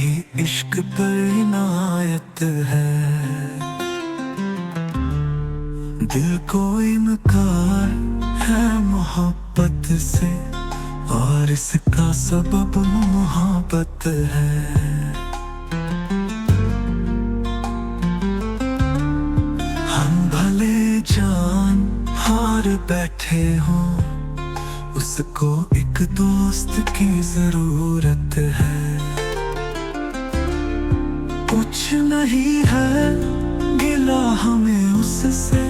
सही इश्क पर इनायत है। दिल को इनकार है मोहब्बत से, और इसका सबब मोहब्बत है। हम भले जान हार बैठे हों, उसको एक दोस्त की जरूरत है। कुछ नहीं है गिला हमें उससे,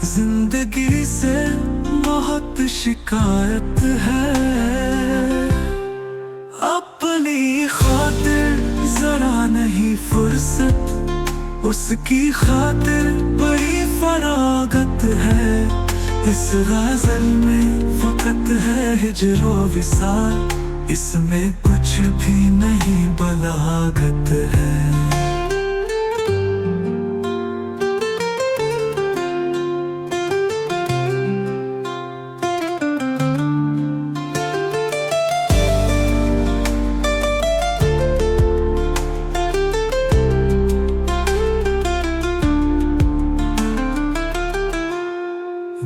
जिंदगी से बहुत शिकायत है। अपनी खातिर जरा नहीं फुर्सत, उसकी खातिर बड़ी फरागत है। इस गज़ल में फकत है हिज्र विसाल, इसमें कुछ भी नहीं बलागत है।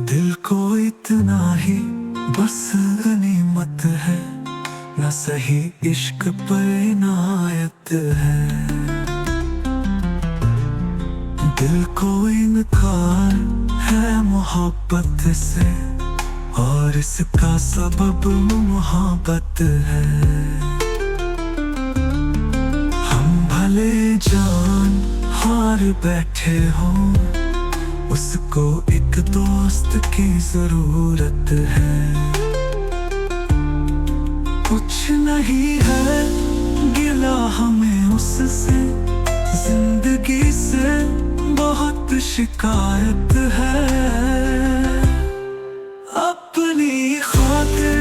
दिल को इतना ही बस गनीमत है, न सही इश्क पर इनायत है। दिल को इनकार है मोहब्बत से, और इसका सबब मोहब्बत है। हम भले जान हार बैठे हों, उसको एक दोस्त की जरूरत है। कुछ नहीं है गिला हमें उससे, जिंदगी से बहुत शिकायत है। अपनी खातिर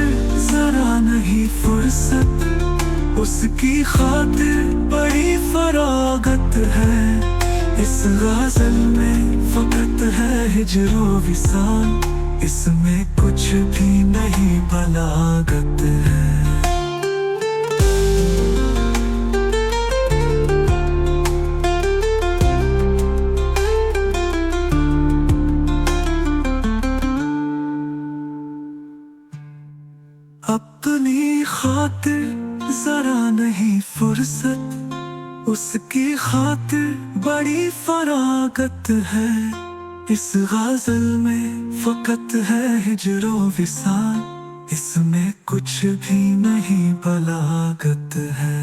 जरा नहीं फुर्सत, उसकी खातिर बड़ी फरागत है। इस गज़ल में फकत है हिज्र विसाल, इसमें कुछ भी नहीं बलागत है। अपनी खातिर जरा नहीं फुर्सत, उसकी खातिर बड़ी फरागत है। इस गज़ल में फकत है हिज्र विसाल, इसमें कुछ भी नहीं बलागत है।